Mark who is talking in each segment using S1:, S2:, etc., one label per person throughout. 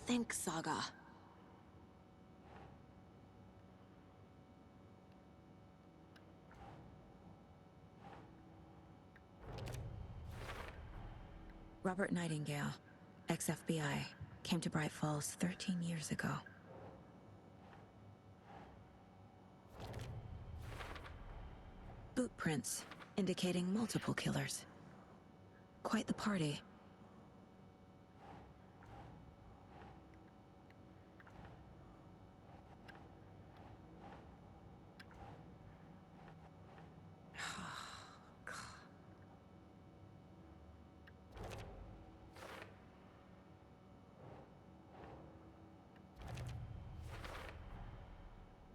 S1: think, Saga. Robert Nightingale, ex-FBI, came to Bright Falls 13 years ago. Boot prints indicating multiple killers. Quite the party.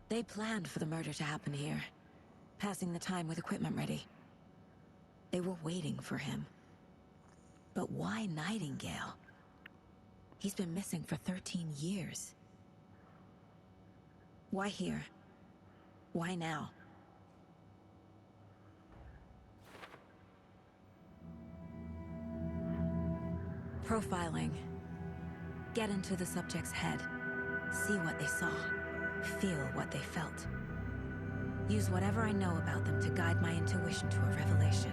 S1: They planned for the murder to happen here, passing the time with equipment ready. They were waiting for him. But why Nightingale? He's been missing for 13 years. Why here? Why now? Profiling. Get into the subject's head. See what they saw. Feel what they felt. Use whatever I know about them to guide my intuition to a revelation.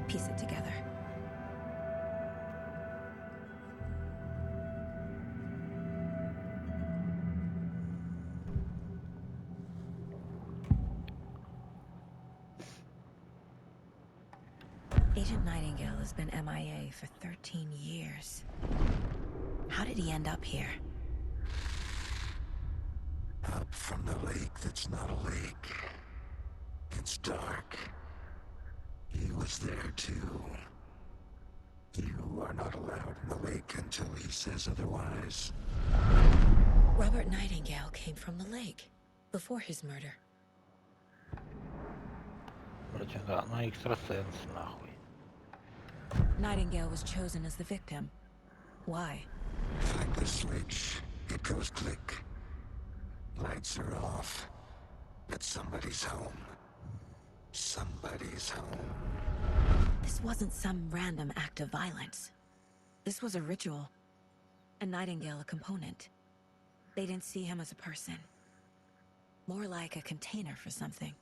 S1: Piece it together. Agent Nightingale has been MIA for 13 years. How did he end up here?
S2: Up from the lake that's not a lake. It's dark. He was there too. You are not allowed in the lake until he says otherwise.
S1: Robert Nightingale came from the lake, before his murder.
S3: Протяга экстрасенс нахуй.
S1: Nightingale was chosen as the victim. Why?
S2: Flick the switch, it goes click. Lights are off. But somebody's home. Somebody's home.
S1: This wasn't some random act of violence. This was a ritual. And Nightingale a component. They didn't see him as a person. More like a container for something.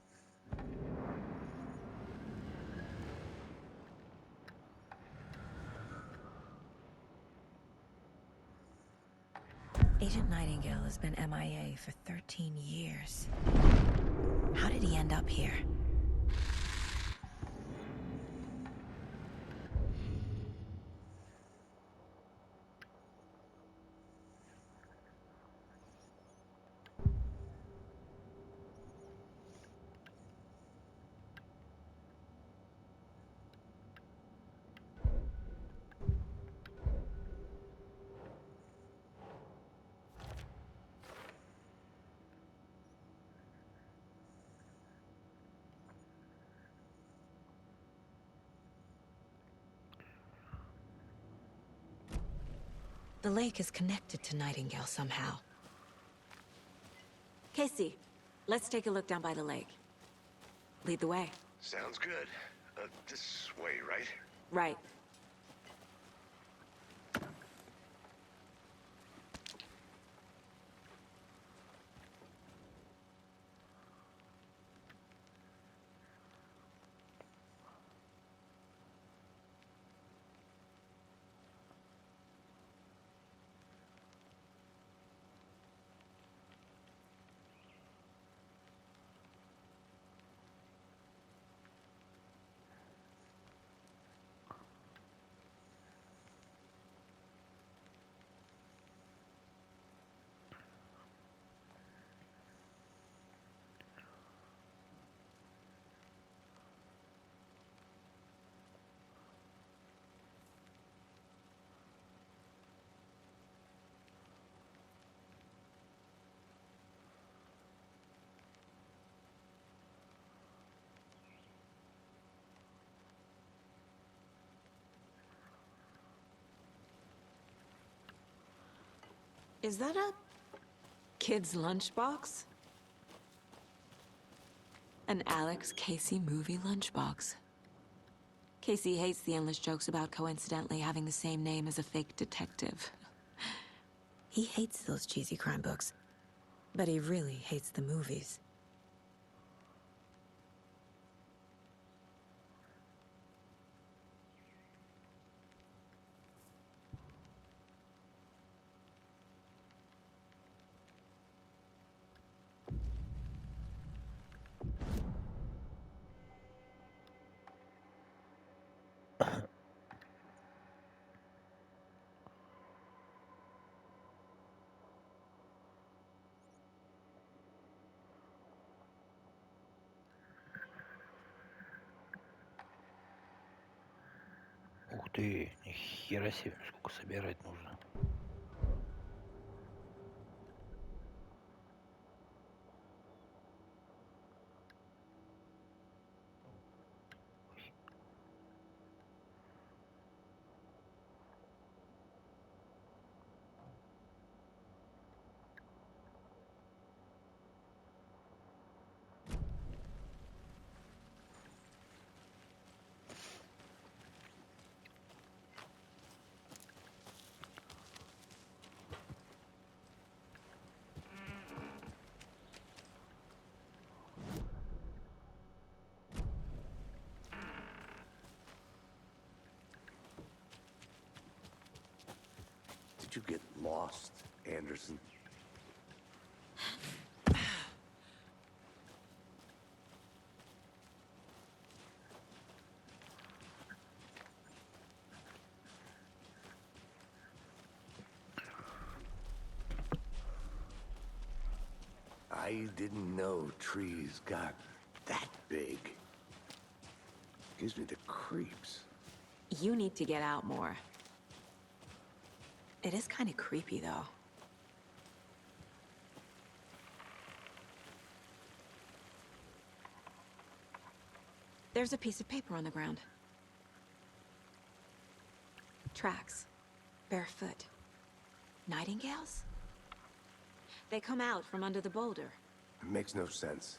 S1: Agent Nightingale has been MIA for 13 years. How did he end up here? The lake is connected to Nightingale somehow. Casey, let's take a look down by the lake. Lead the way.
S4: Sounds good. This way, right?
S1: Right. Is that a kid's lunchbox? An Alex Casey movie lunchbox. Casey hates the endless jokes about coincidentally having the same name as a fake detective. He hates those cheesy crime books, but he really hates the movies.
S3: Ух ты, нихера себе, сколько собирать нужно.
S4: Did you get lost, Anderson? I didn't know trees got that big. Gives me the creeps.
S1: You need to get out more. It is kind of creepy, though. There's a piece of paper on the ground. Tracks. Barefoot. Nightingales? They come out from under the boulder.
S4: It makes no sense.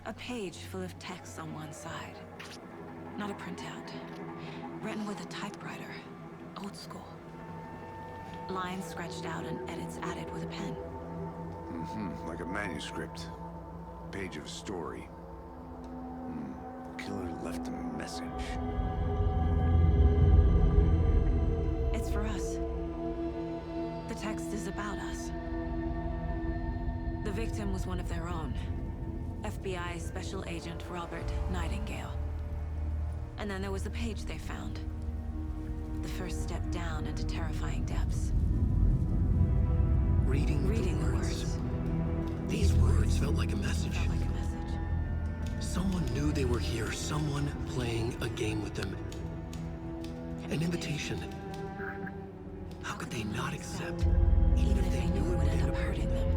S1: A page full of text on one side. Not a printout. Written with a typewriter. Old school. Lines scratched out and edits added with a pen.
S4: Like a manuscript. Page of a story. Killer left a message.
S1: It's for us. The text is about us. The victim was one of their own. FBI Special Agent Robert Nightingale. And then there was the page they found. The first step down into terrifying depths.
S5: Reading
S1: the words.
S5: These words felt like a message.
S1: Felt like a message.
S5: Someone knew they were here, someone playing a game with them. An invitation. How could they not accept,
S1: Even if they knew it would end up hurting them.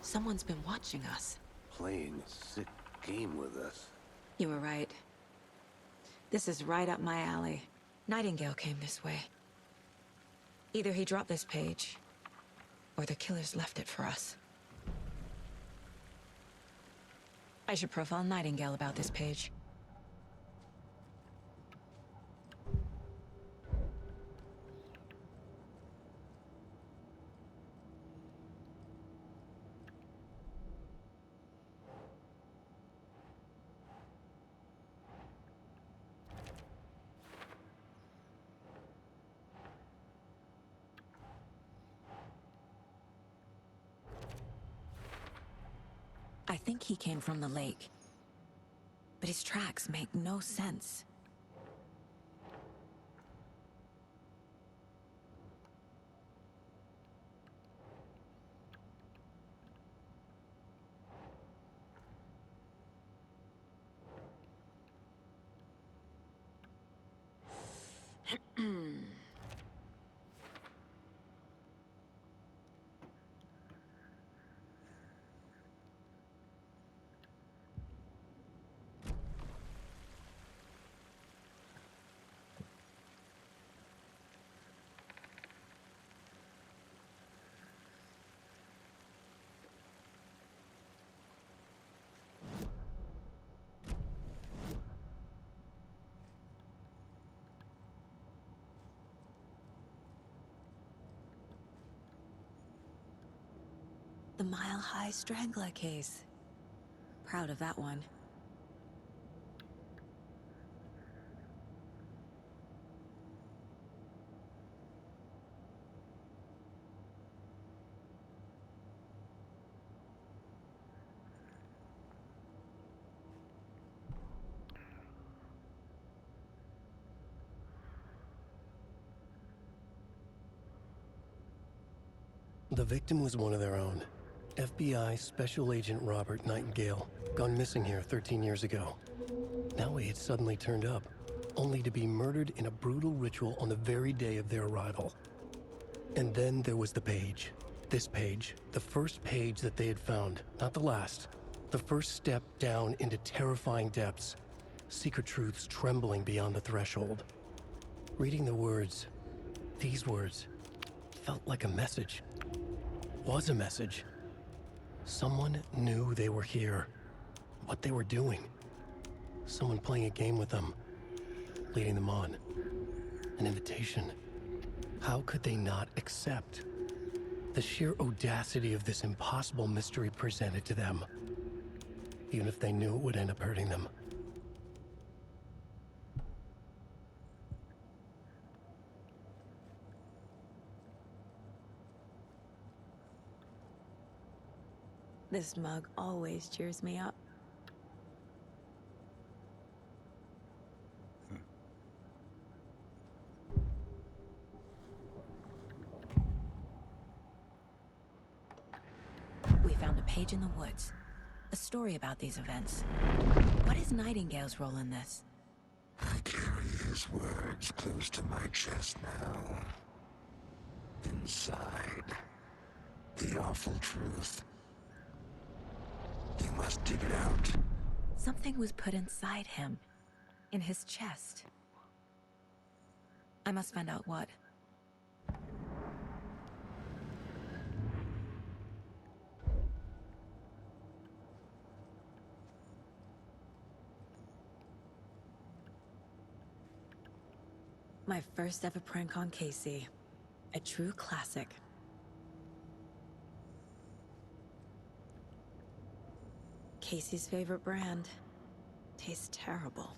S1: Someone's been watching us.
S4: Playing a sick game with us.
S1: You were right. This is right up my alley. Nightingale came this way. Either he dropped this page, or the killers left it for us. I should profile Nightingale about this page. I think he came from the lake. But his tracks make no sense. The Mile High Strangler case. Proud of that one.
S5: The victim was one of their own. FBI Special Agent Robert Nightingale, gone missing here 13 years ago. Now he had suddenly turned up, only to be murdered in a brutal ritual on the very day of their arrival. And then there was the page. This page, the first page that they had found, not the last. The first step down into terrifying depths. Secret truths trembling beyond the threshold. Reading the words, these words, felt like a message. Was a message. Someone knew they were here, what they were doing. Someone playing a game with them, leading them on. An invitation. How could they not accept? The sheer audacity of this impossible mystery presented to them, even if they knew it would end up hurting them.
S1: This mug always cheers me up. We found a page in the woods. A story about these events. What is Nightingale's role in this?
S2: I carry his words close to my chest now. Inside, the awful truth. You must dig it out.
S1: Something was put inside him. In his chest. I must find out what. My first ever prank on Casey. A true classic. Casey's favorite brand. Tastes terrible.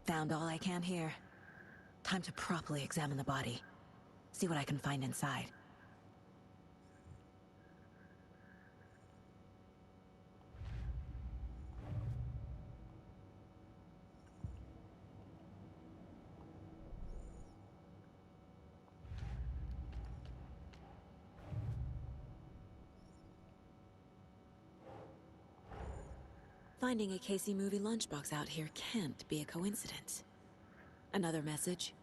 S1: Found all I can here. Time to properly examine the body. See what I can find inside. Finding a Casey movie lunchbox out here can't be a coincidence. Another message.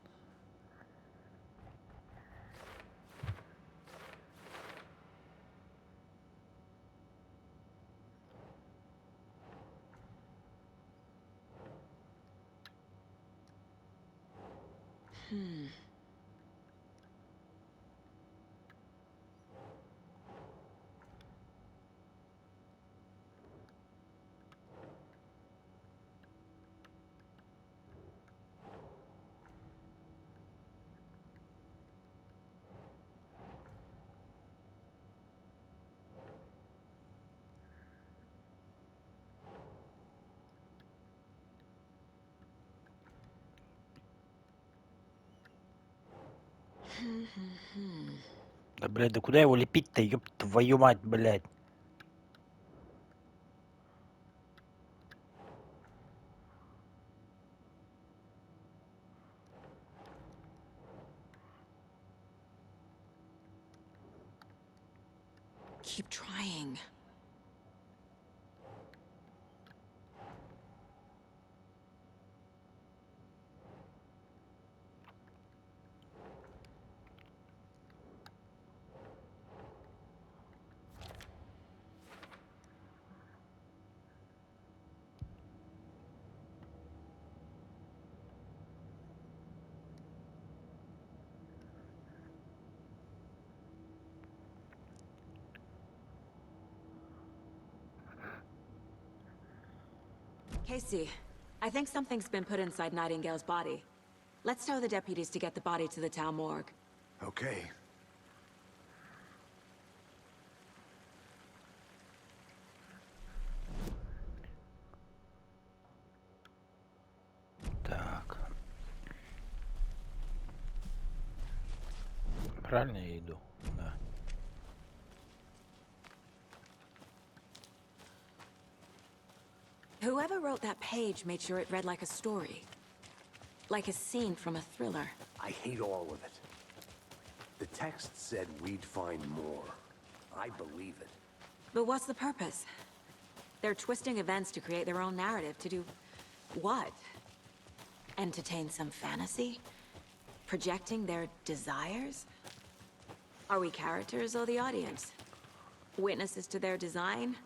S3: Да, блядь, да куда его лепить-то, ёб твою мать, блядь?
S1: Keep trying. Casey, I think something's been put inside Nightingale's body. Let's tell the deputies to get the body to the town morgue.
S4: Okay.
S3: Так. Правильно я иду? Да.
S1: Whoever wrote that page made sure it read like a story. Like a scene from a thriller.
S6: I hate all of it. The text said we'd find more. I believe it.
S1: But what's the purpose? They're twisting events to create their own narrative. To do what? Entertain some fantasy? Projecting their desires? Are we characters or the audience? Witnesses to their design?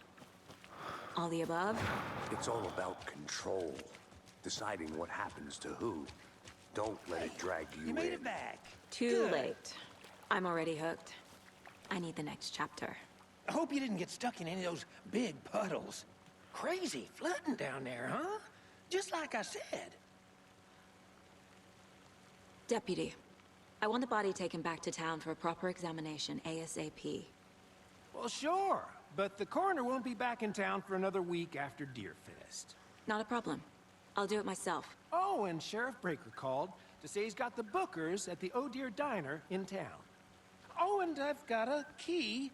S1: All the above?
S6: It's all about control. Deciding what happens to who. Don't let it drag you in.
S7: You made it back.
S1: Too
S7: Good.
S1: late. I'm already hooked. I need the next chapter.
S7: I hope you didn't get stuck in any of those big puddles. Crazy flooding down there, huh? Just like I said.
S1: Deputy, I want the body taken back to town for a proper examination ASAP.
S8: Well, sure, but the coroner won't be back in town for another week after Deerfest.
S1: Not a problem. I'll do it myself.
S8: Oh, and Sheriff Breaker called to say he's got the Bookers at the Oh Dear Diner in town. Oh, and I've got a key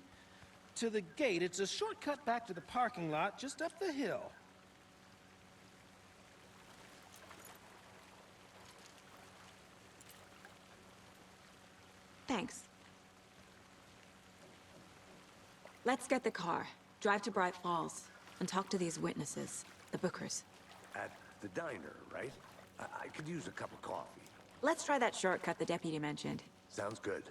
S8: to the gate. It's a shortcut back to the parking lot just up the hill.
S1: Thanks. Let's get the car, drive to Bright Falls, and talk to these witnesses, the Bookers.
S6: At the diner, right? I could use a cup of coffee.
S1: Let's try that shortcut the deputy mentioned.
S6: Sounds good.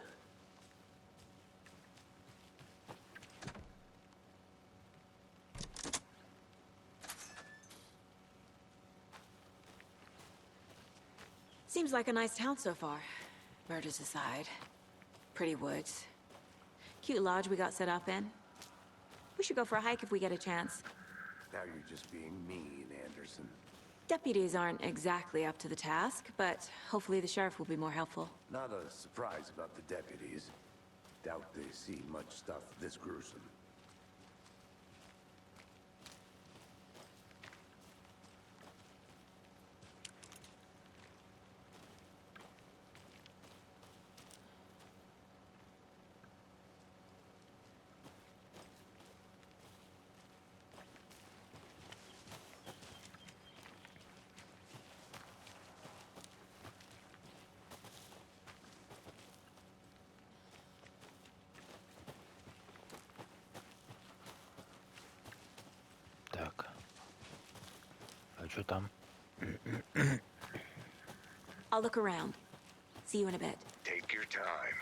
S1: Seems like a nice town so far. Murders aside. Pretty woods. Cute lodge we got set up in. We should go for a hike if we get a chance.
S6: Now you're just being mean, Anderson.
S1: Deputies aren't exactly up to the task, but hopefully the sheriff will be more helpful.
S6: Not a surprise about the deputies. Doubt they see much stuff this gruesome.
S3: Так. А что там?
S1: I'll look around. See you in a bit.
S2: Take your time.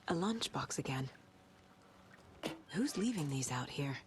S1: A lunchbox again. Who's leaving these out here?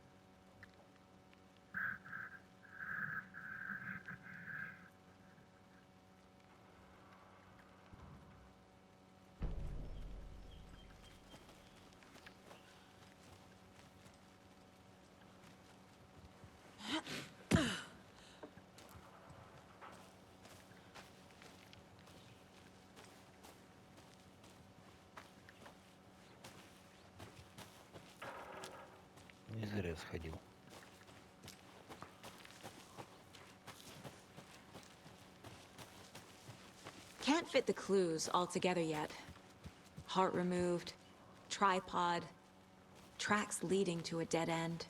S3: Не зря сходил.
S1: Can't fit the clues all together yet. Heart removed, tripod, tracks leading to a dead end.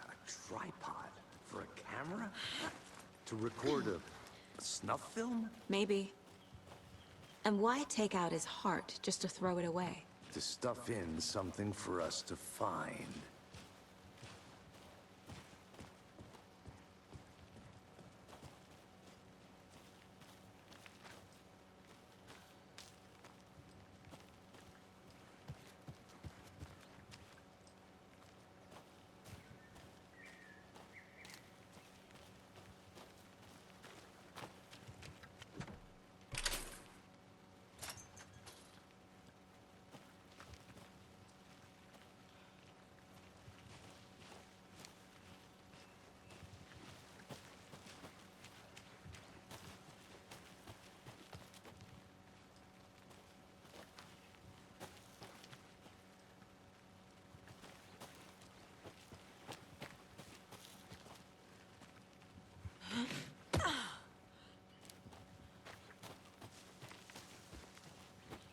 S6: A tripod? For a camera? To record a snuff film?
S1: Maybe. And why take out his heart just to throw it away?
S6: To stuff in something for us to find.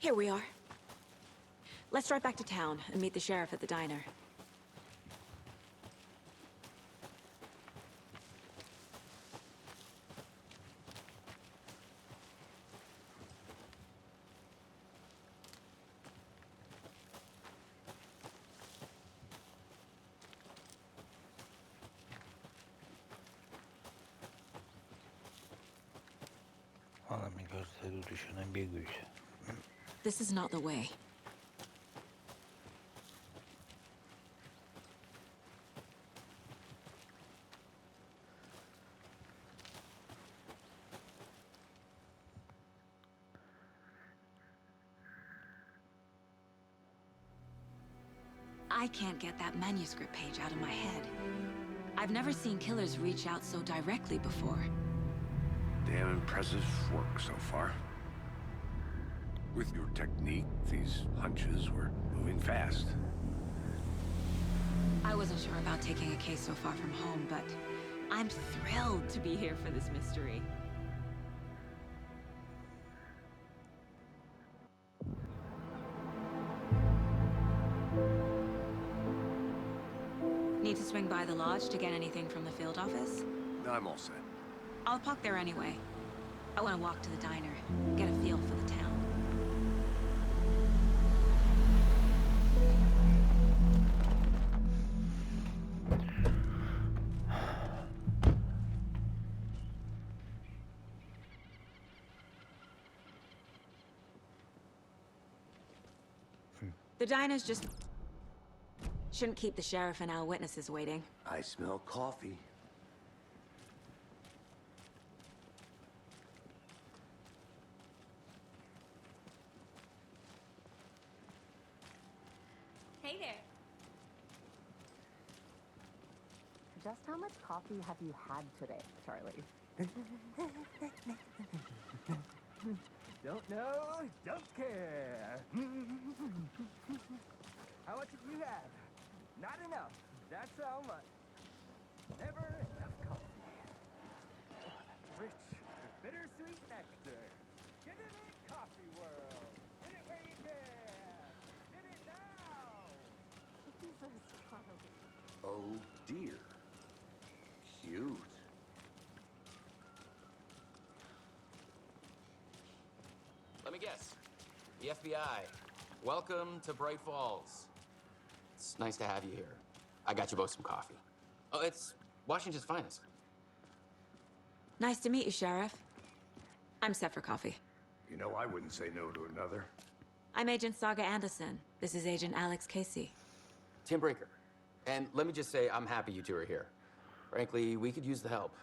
S1: Here we are. Let's drive back to town and meet the sheriff at the diner.
S3: Ладно, мне кажется, я тут еще набегаюсь.
S1: This is not the way. I can't get that manuscript page out of my head. I've never seen killers reach out so directly before.
S4: Damn impressive work so far. With your technique, these hunches were moving fast.
S1: I wasn't sure about taking a case so far from home, but I'm thrilled to be here for this mystery. Need to swing by the lodge to get anything from the field office?
S4: I'm all set.
S1: I'll park there anyway. I want to walk to the diner, get a feel for the town. The diner's just... Shouldn't keep the sheriff and our witnesses waiting.
S6: I smell coffee.
S9: Hey there.
S10: Just how much coffee have you had today, Charlie?
S11: Don't know, don't care. How much have you had? Not enough. That's how much. Never enough coffee. Rich, bittersweet nectar. Get it in Coffee World. Get it where you can. Get it now.
S10: Jesus, Charlie.
S6: Oh dear. Cute.
S12: Let me guess. The FBI. Welcome to Bright Falls. It's nice to have you here. I got you both some coffee. Oh, it's Washington's finest.
S1: Nice to meet you, Sheriff. I'm set for coffee.
S6: You know, I wouldn't say no to another.
S1: I'm Agent Saga Anderson. This is Agent Alex Casey.
S12: Tim Breaker. And let me just say, I'm happy you two are here. Frankly, we could use the help.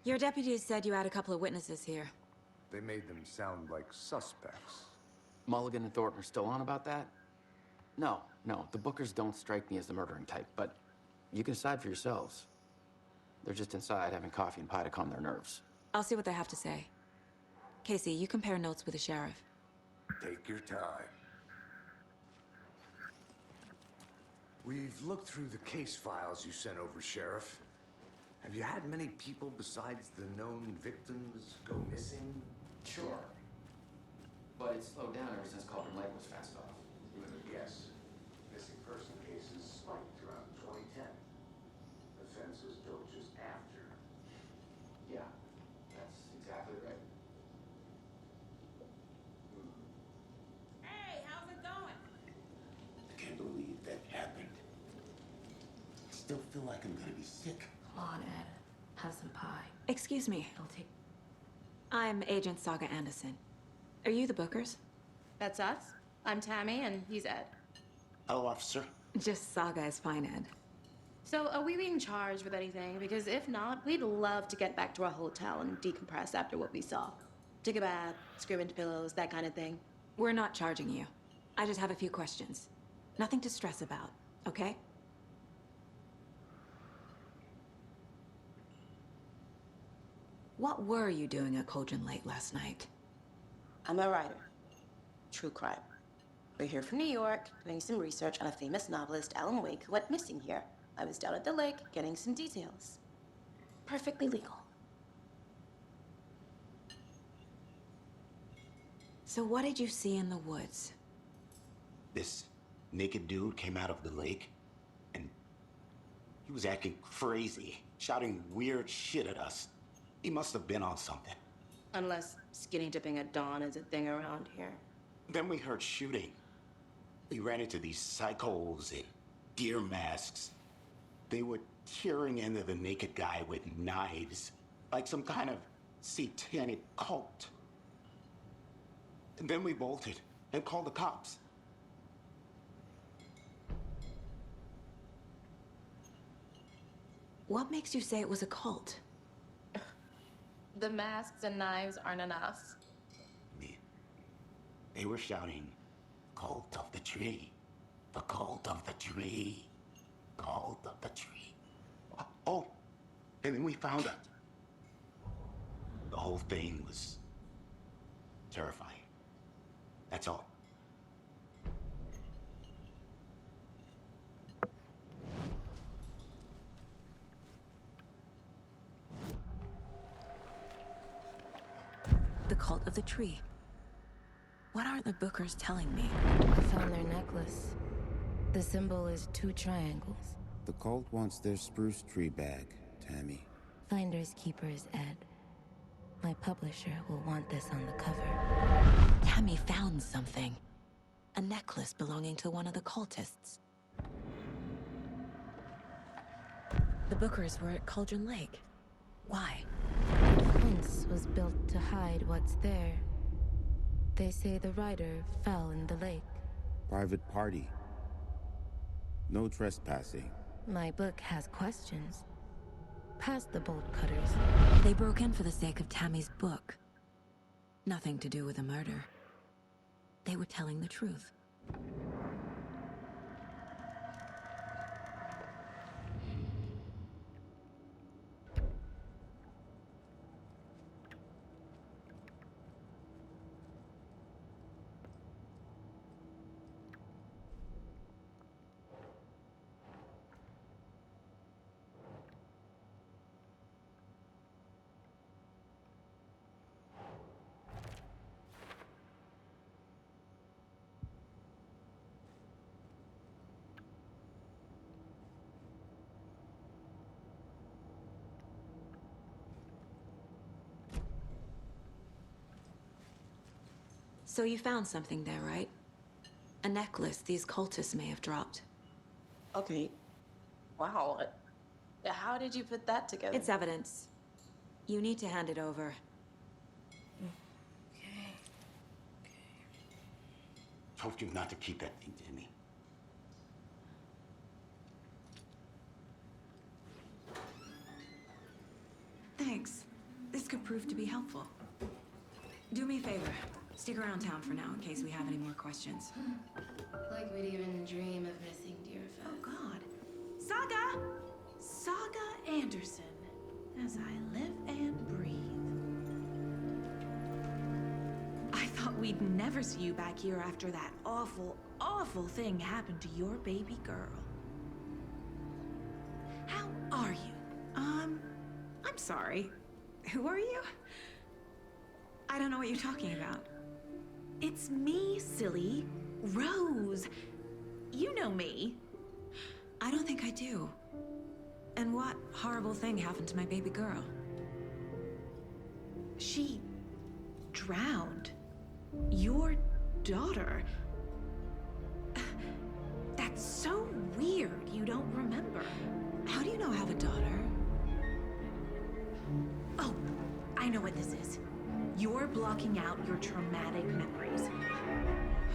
S1: Your deputies said you had a couple of witnesses here.
S6: They made them sound like suspects.
S12: Mulligan and Thornton are still on about that? No, the Bookers don't strike me as the murdering type, but you can decide for yourselves. They're just inside having coffee and pie to calm their nerves.
S1: I'll see what they have to say. Casey, you compare notes with the sheriff.
S6: Take your time. We've looked through the case files you sent over, Sheriff. Have you had many people besides the known victims go missing?
S12: Sure. But it slowed down ever since Cauldron Lake was fast off.
S6: Let me guess. Missing person cases spiked around 2010. The census built just after.
S12: Yeah, that's exactly right.
S9: Hey, how's it going?
S2: I can't believe that happened. I still feel like I'm gonna be sick.
S1: Come on, Ed. Have some pie. Excuse me. I'll take... I'm Agent Saga Anderson. Are you the Bookers?
S9: That's us. I'm Tammy, and he's Ed.
S2: Hello, officer.
S1: Just Saga is fine, Ed.
S9: So, are we being charged with anything? Because if not, we'd love to get back to our hotel and decompress after what we saw. Take a bath, scream into pillows, that kind of thing.
S1: We're not charging you. I just have a few questions. Nothing to stress about, okay? What were you doing at Cauldron Lake last night?
S13: I'm a writer. True crime. We're here from New York, doing some research on a famous novelist, Alan Wake, who went missing here. I was down at the lake, getting some details. Perfectly legal.
S1: So what did you see in the woods?
S14: This naked dude came out of the lake, and he was acting crazy, shouting weird shit at us. He must have been on something.
S13: Unless skinny dipping at dawn is a thing around here.
S14: Then we heard shooting. We ran into these psychos in deer masks. They were tearing into the naked guy with knives, like some kind of satanic cult. And then we bolted and called the cops.
S1: What makes you say it was a cult?
S13: The masks and knives aren't enough.
S14: They were shouting, "Cult of the tree, the cult of the tree, cult of the tree." Oh, and then we found out. The whole thing was terrifying. That's all.
S1: The cult of the tree. What aren't the Bookers telling me?
S15: I found their necklace. The symbol is 2 triangles.
S16: The cult wants their spruce tree back, Tammy.
S15: Finders keepers, Ed. My publisher will want this on the cover.
S1: Tammy found something. A necklace belonging to one of the cultists. The Bookers were at Cauldron Lake. Why?
S15: The fence was built to hide what's there. They say the rider fell in the lake.
S16: Private party. No trespassing.
S15: My book has questions. Past the bolt cutters.
S1: They broke in for the sake of Tammy's book. Nothing to do with a murder. They were telling the truth. So you found something there, right? A necklace these cultists may have dropped.
S13: Okay. Wow. How did you put that together?
S1: It's evidence. You need to hand it over.
S14: Told you not to keep that thing to me.
S1: Thanks. This could prove to be helpful. Do me a favor. Stick around town for now in case we have any more questions.
S9: Like we'd even dream of missing dear friends.
S17: Oh, God. Saga! Saga Anderson. As I live and breathe. I thought we'd never see you back here after that awful, awful thing happened to your baby girl. How are you? I'm sorry. Who are you? I don't know what you're talking about. It's me, silly. Rose. You know me.
S1: I don't think I do. And what horrible thing happened to my baby girl?
S17: She drowned. Your daughter. That's so weird you don't remember.
S1: How do you know I have a daughter?
S17: Oh, I know what this is. You're blocking out your traumatic memories.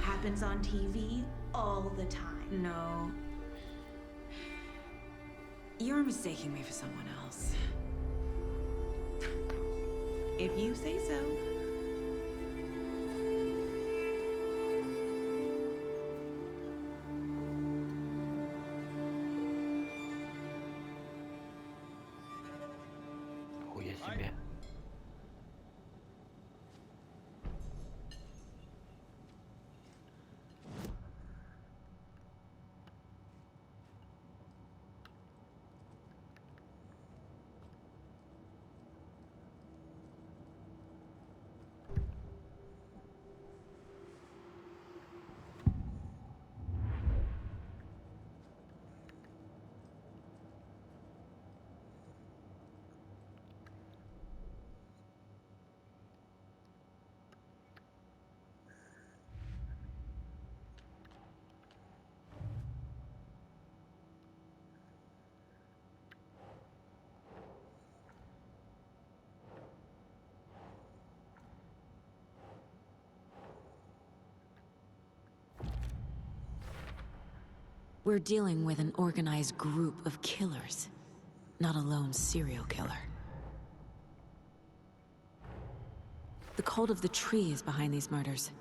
S17: Happens on TV all the time.
S1: No. You're mistaking me for someone else.
S17: If you say so.
S3: Хуя себе.
S1: We're dealing with an organized group of killers, not a lone serial killer. The Cult of the Tree is behind these murders.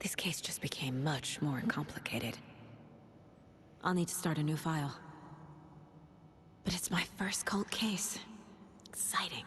S1: This case just became much more complicated. I'll need to start a new file. But it's my first cult case. Exciting.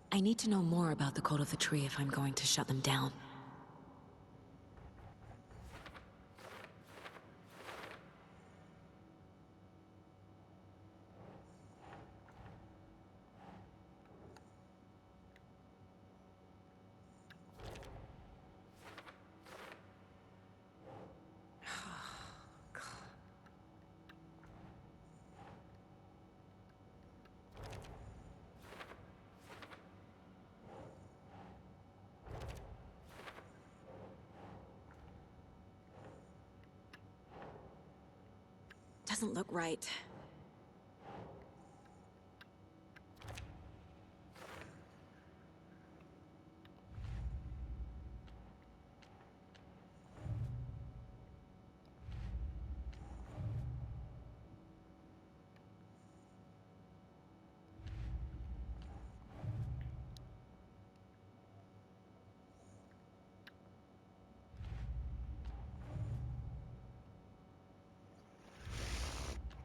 S1: I need to know more about the Cult of the Tree if I'm going to shut them down. Doesn't look right.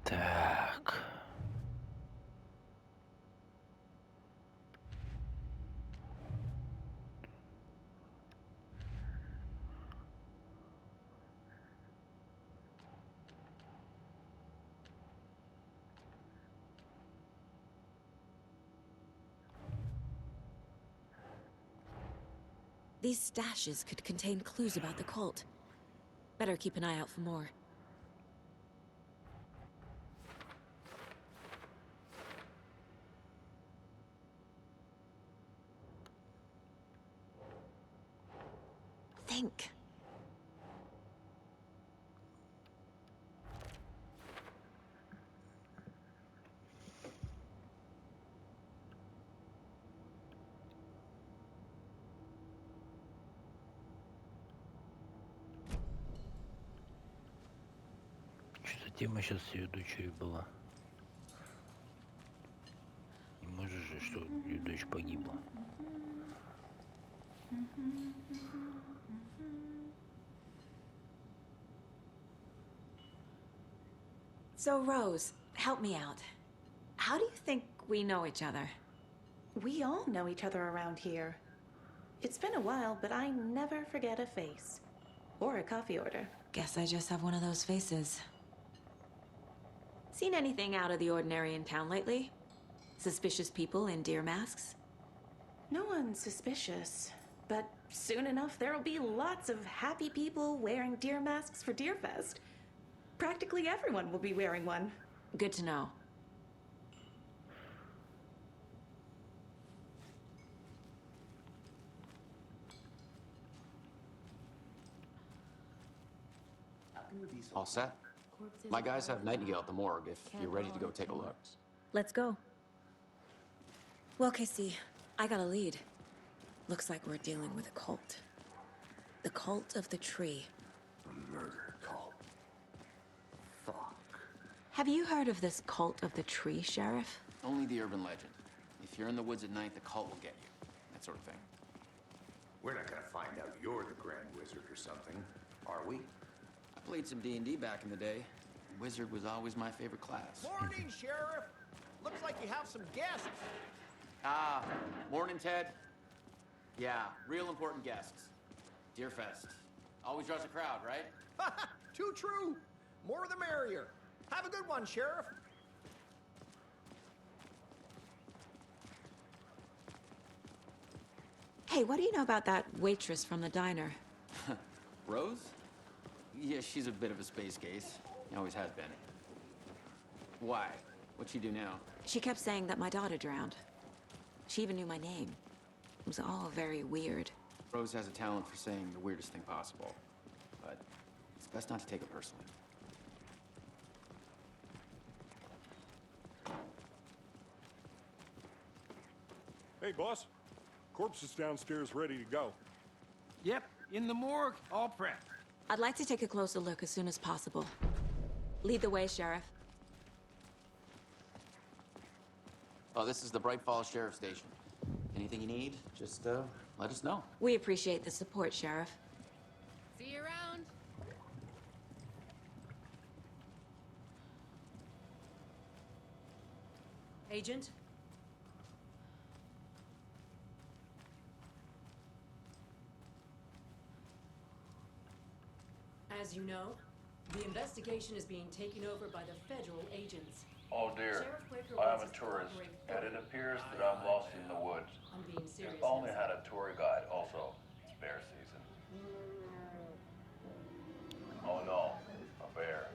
S3: Так.
S1: These stashes could contain clues about the cult. Better keep an eye out for more. Think.
S3: Что-то тема сейчас с ее дочерью была. Не можешь же, что ее дочь погибла.
S1: So, Rose, help me out. How do you think we know each other?
S13: We all know each other around here. It's been a while, but I never forget a face. Or a coffee order.
S1: Guess I just have one of those faces. Seen anything out of the ordinary in town lately? Suspicious people in deer masks?
S13: No one's suspicious. But soon enough, there'll be lots of happy people wearing deer masks for Deerfest. Practically everyone will be wearing one.
S1: Good to know.
S12: All set? My guys have Nightingale at the morgue if you're ready to go take a look.
S1: Let's go. Well, Casey, I got a lead. Looks like we're dealing with a cult. The Cult of the Tree.
S6: A murder cult. Fuck.
S1: Have you heard of this Cult of the Tree, Sheriff?
S12: Only the urban legend. If you're in the woods at night, the cult will get you. That sort of thing.
S6: We're not gonna find out you're the Grand Wizard or something, are we?
S12: I played some D&D back in the day. Wizard was always my favorite class.
S7: Morning, Sheriff. Looks like you have some guests.
S12: Ah, morning, Ted. Yeah, real important guests. Deerfest. Always draws a crowd, right?
S7: Too true. More the merrier. Have a good one, Sheriff.
S1: Hey, what do you know about that waitress from the diner?
S12: Rose? Yeah, she's a bit of a space case. Always has been. Why? What'd she do now?
S1: She kept saying that my daughter drowned. She even knew my name. It was all very weird.
S12: Rose has a talent for saying the weirdest thing possible. But it's best not to take it personally.
S18: Hey, boss. Corpse is downstairs ready to go.
S8: Yep, in the morgue, all prepped.
S1: I'd like to take a closer look as soon as possible. Lead the way, Sheriff.
S12: Oh, this is the Bright Falls Sheriff Station. Anything you need, just let us know.
S1: We appreciate the support, Sheriff.
S19: See you around.
S20: Agent? As you know, the investigation is being taken over by the federal agents.
S21: Oh dear,
S20: Sheriff Quaker
S21: I am
S20: wants
S21: a
S20: us to
S21: tourist,
S20: cooperate
S21: and
S20: fully.
S21: it appears that I'm lost in the woods.
S20: I'm being serious.
S21: If only had a tour guide also. It's bear season. Oh no, a bear.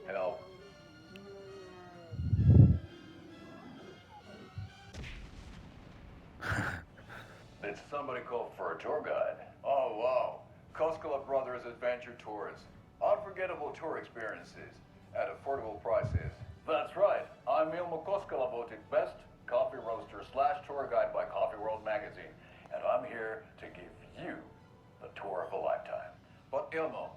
S21: Help. Did somebody call for a tour guide? Oh wow, Koskela Brothers Adventure Tours. Unforgettable tour experiences at affordable prices. That's right, I'm Ilmo Koskela, voted best coffee roaster / tour guide by Coffee World magazine, and I'm here to give you the tour of a lifetime. But Ilmo,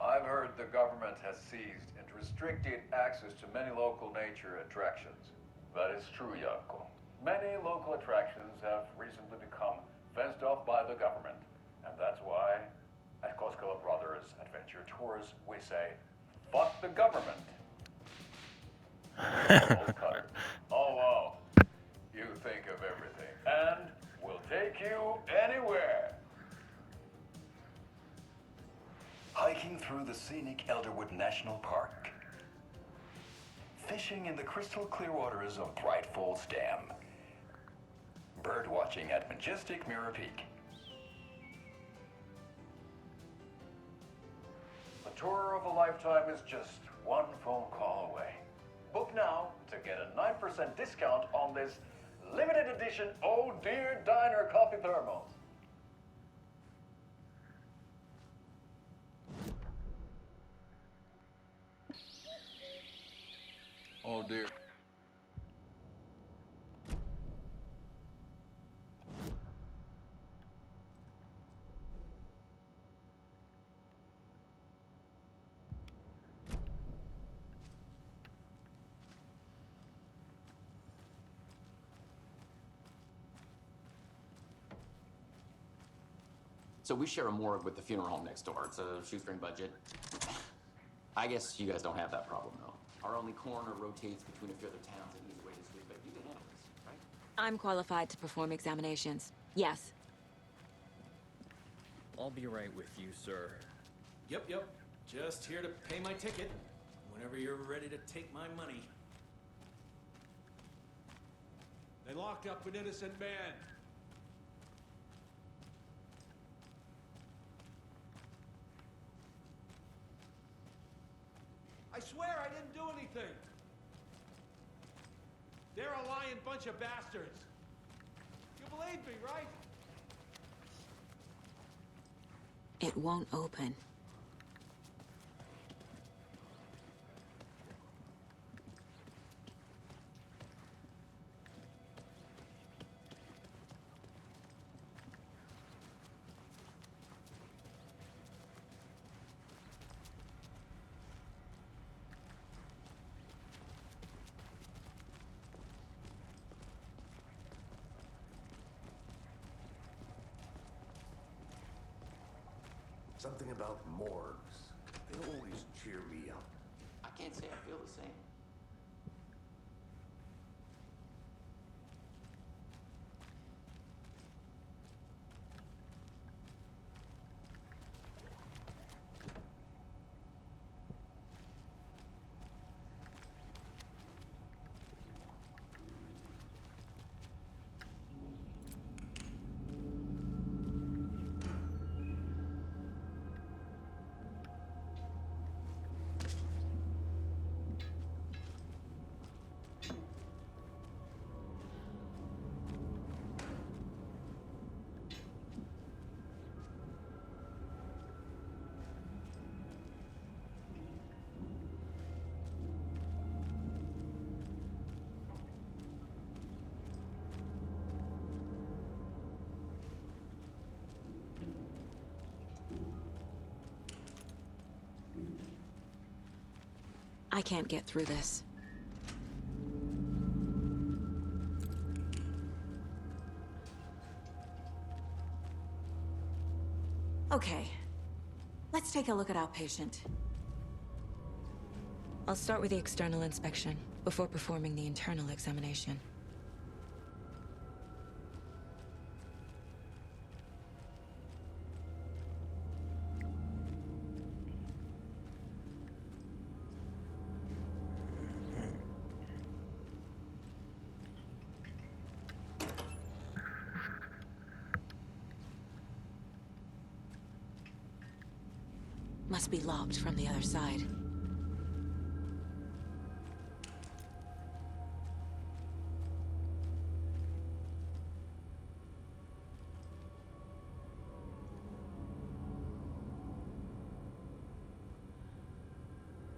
S21: I've heard the government has seized and restricted access to many local nature attractions. That is true, Janko. Many local attractions have recently become fenced off by the government, and that's why at Koskela Brothers Adventure Tours we say, fuck the government. Oh wow, you think of everything, and we'll take you anywhere. Hiking through the scenic Elderwood National Park. Fishing in the crystal clear waters of Bright Falls Dam. Bird watching at majestic Mirror Peak. The tour of a lifetime is just one phone call away. Book now to get a 9% discount on this limited edition Oh Dear Diner coffee thermos. Oh dear.
S12: So we share a morgue with the funeral home next door. It's a shoestring budget. I guess you guys don't have that problem, though. Our only coroner rotates between a few other towns and he's away this week, but you can handle this, right?
S1: I'm qualified to perform examinations. Yes.
S22: I'll be right with you, sir.
S23: Yep. Just here to pay my ticket. Whenever you're ready to take my money. They locked up an innocent man. I swear I didn't do anything. They're a lying bunch of bastards. You believe me, right?
S1: It won't open.
S6: Something about morgues. They always cheer me up.
S12: I can't say I feel the same.
S1: I can't get through this. Okay. Let's take a look at our patient. I'll start with the external inspection before performing the internal examination. Must be locked from the other side.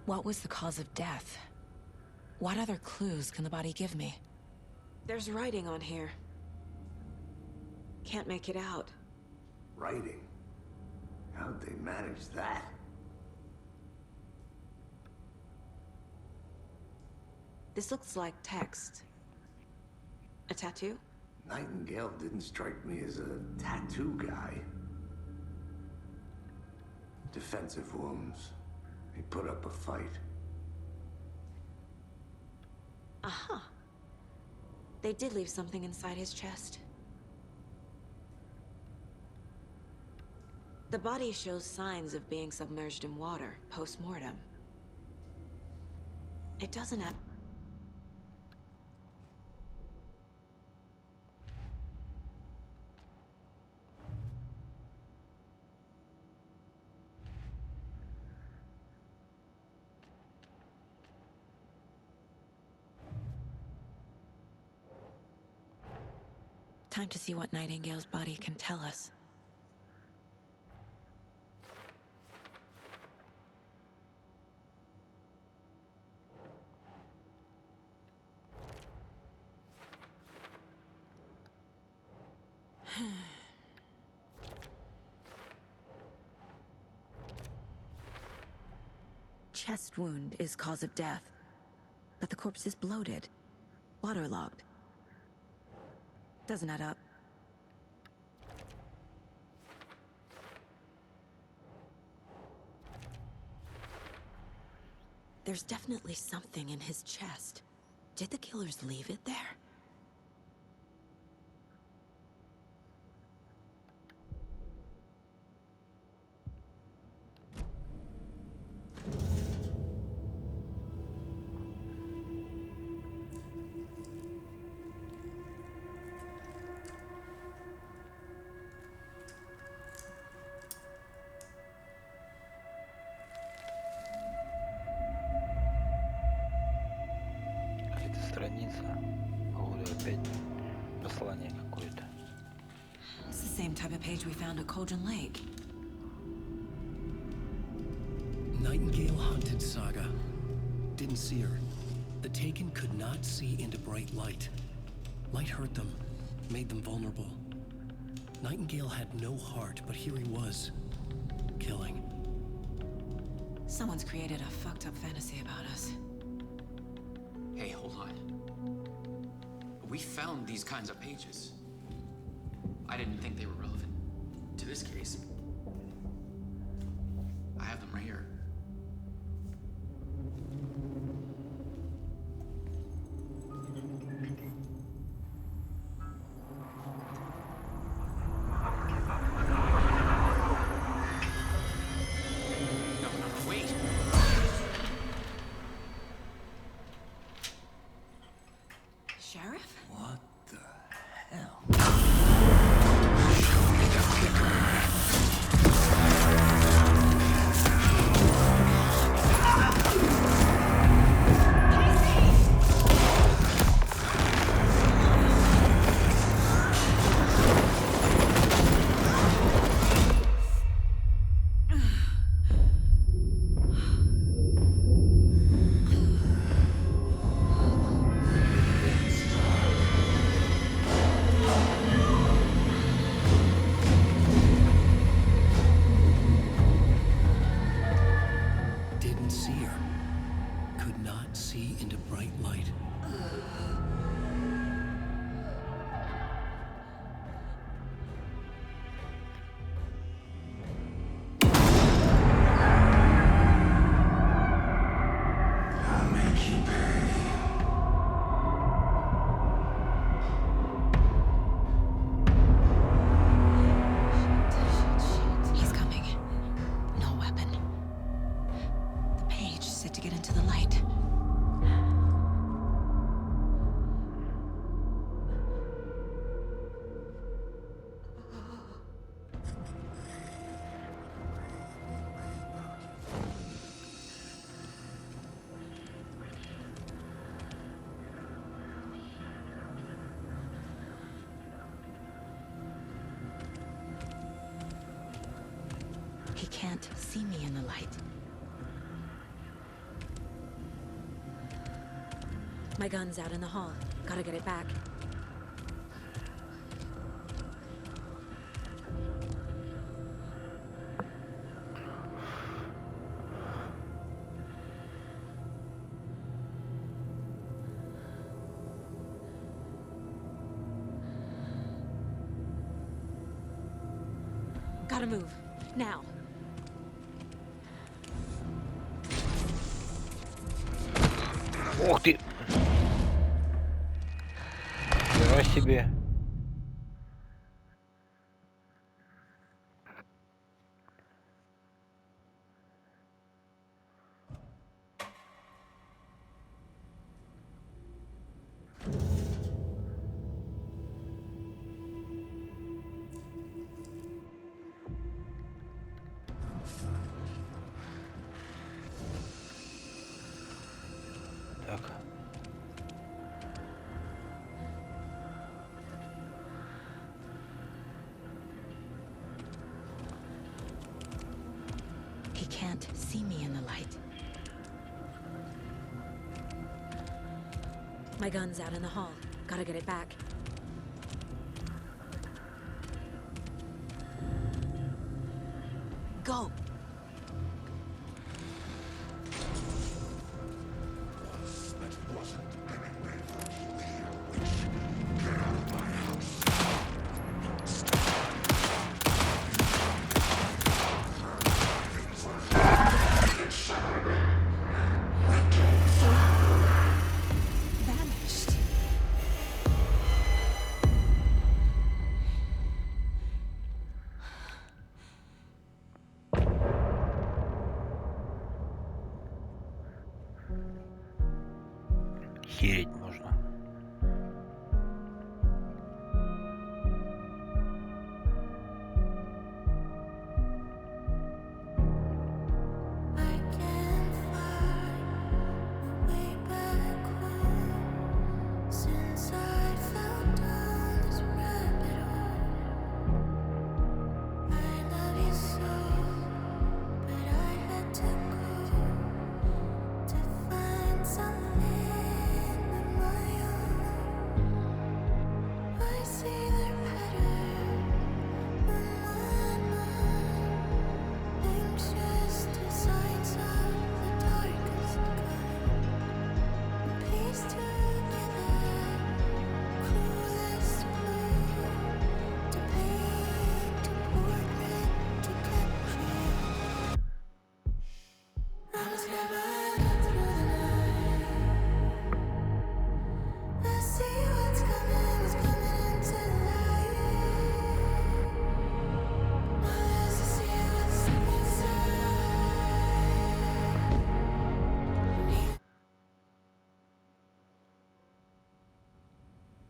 S1: What was the cause of death? What other clues can the body give me? There's writing on here. Can't make it out.
S6: Writing? How'd they manage that?
S1: This looks like text. A tattoo?
S6: Nightingale didn't strike me as a tattoo guy. Defensive wounds. He put up a fight.
S1: Aha. They did leave something inside his chest. The body shows signs of being submerged in water post-mortem. It doesn't have... Time to see what Nightingale's body can tell us. Chest wound is cause of death, but the corpse is bloated, waterlogged. Doesn't add up. There's definitely something in his chest. Did the killers leave it there?
S3: Страница. Походу опять послание какое-то.
S1: It's the same type of page we found at Cauldron Lake.
S4: Nightingale hunted Saga. Didn't see her. The Taken could not see into bright light. Light hurt them, made them vulnerable. Nightingale had no heart, but here he was, killing.
S1: Someone's created a fucked up fantasy about us.
S12: Hey, hold on. We found these kinds of pages. I didn't think they were relevant to this case. I have them right here.
S1: Sheriff?
S4: What the hell?
S2: Show me the clicker.
S1: see me in the light. My gun's out in the hall. Gotta get it back. Gotta move. Now.
S3: Ух ты! Хера себе. Так.
S1: He can't see me in the light. My gun's out in the hall. Gotta get it back. Go! Vanished.
S3: Хереть можно.
S5: Since I fell down this rabbit hole, I love you so, but I had to go to find something of my own. I see their pattern on my mind, anxious designs of the darkest kind, piece together. Cruelest blue to paint a portrait to capture. I was never through the night. I see what's coming into the light. My eyes to see what's inside.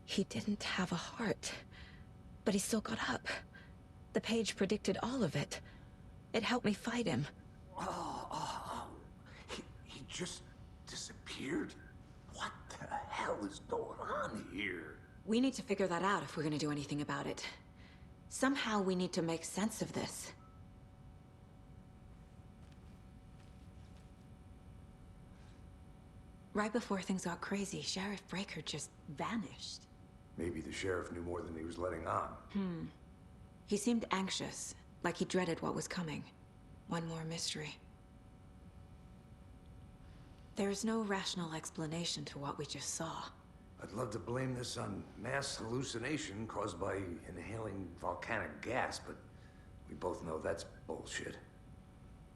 S1: He didn't have a heart, but he still got up. The page predicted all of it. It helped me fight him.
S6: He just disappeared? What the hell is going on here?
S1: We need to figure that out if we're gonna do anything about it. Somehow we need to make sense of this. Right before things got crazy, Sheriff Breaker just vanished.
S6: Maybe the sheriff knew more than he was letting on.
S1: He seemed anxious, like he dreaded what was coming. One more mystery. There's no rational explanation to what we just saw.
S6: I'd love to blame this on mass hallucination caused by inhaling volcanic gas, but we both know that's bullshit.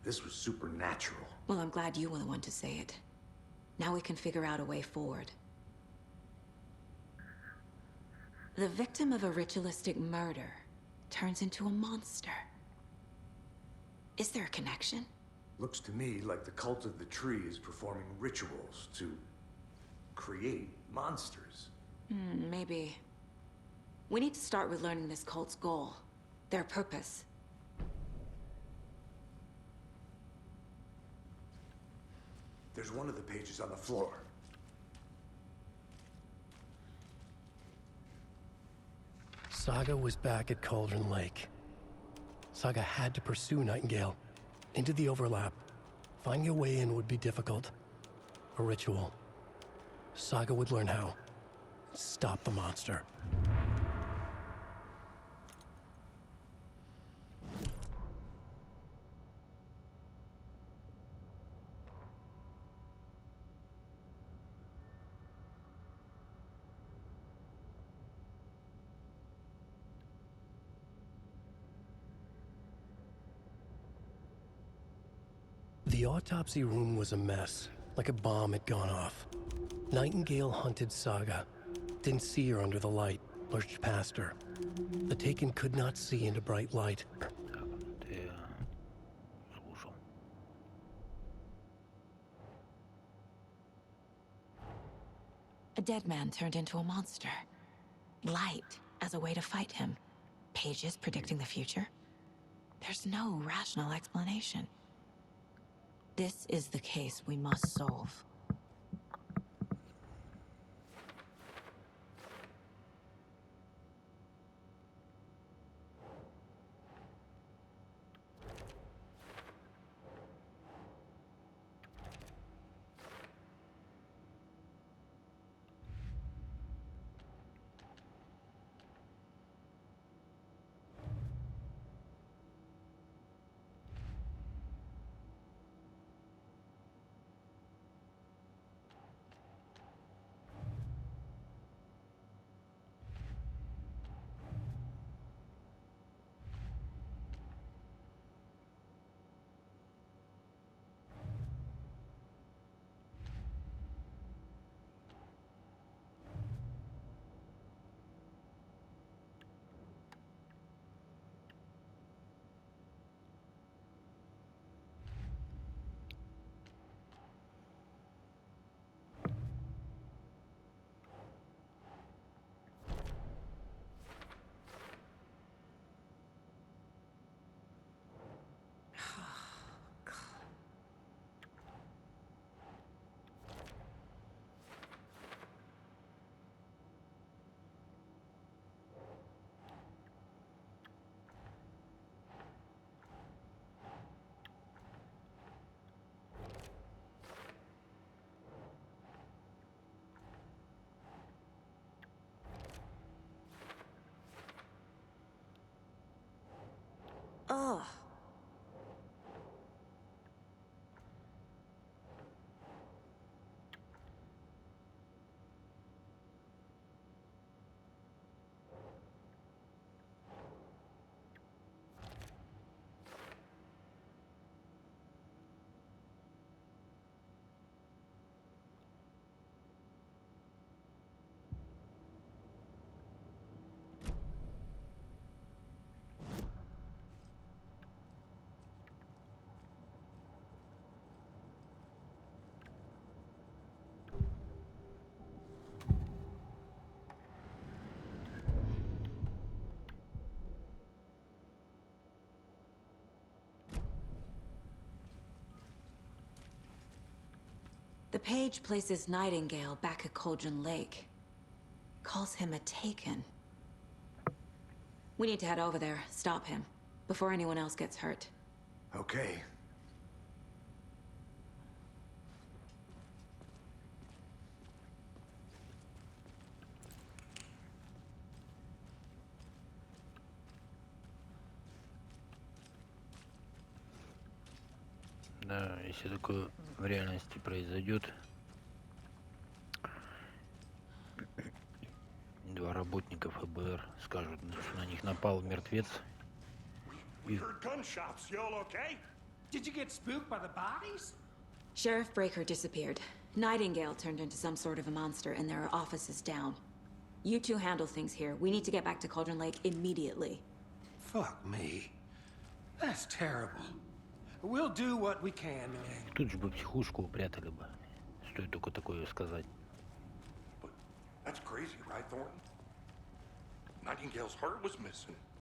S6: This was supernatural.
S1: Well, I'm glad you were the one to say it. Now we can figure out a way forward. The victim of a ritualistic murder turns into a monster. Is there a connection?
S6: Looks to me like the cult of the tree is performing rituals to create monsters.
S1: Maybe. We need to start with learning this cult's goal. Their purpose.
S6: There's one of the pages on the floor.
S4: Saga was back at Cauldron Lake. Saga had to pursue Nightingale. Into the overlap. Finding a way in would be difficult. A ritual. Saga would learn how. Stop the monster. The autopsy room was a mess, like a bomb had gone off. Nightingale hunted Saga. Didn't see her under the light, lurched past her. The Taken could not see into bright light.
S3: Ты слушал.
S1: A dead man turned into a monster. Light as a way to fight him. Pages predicting the future. There's no rational explanation. This is the case we must solve. Ugh. The page places Nightingale back at Cauldron Lake. Calls him a Taken. We need to head over there, stop him, before anyone else gets hurt.
S6: Okay.
S3: Да, если такое в реальности произойдет, два работника ФБР скажут, что на них напал мертвец.
S18: We heard gunshots. Y'all okay?
S8: Did you get spooked by the bodies?
S1: Sheriff Breaker disappeared. Nightingale turned into some sort of a monster, and there are offices down. You two handle things here. We need to get back to Cauldron Lake immediately.
S8: Fuck me. That's terrible. We'll do what we can, man.
S3: Тут же бы психушку упрятали бы. Стоит только такое сказать.
S18: That's crazy, right, Thornton? Nightingale's heart was missing.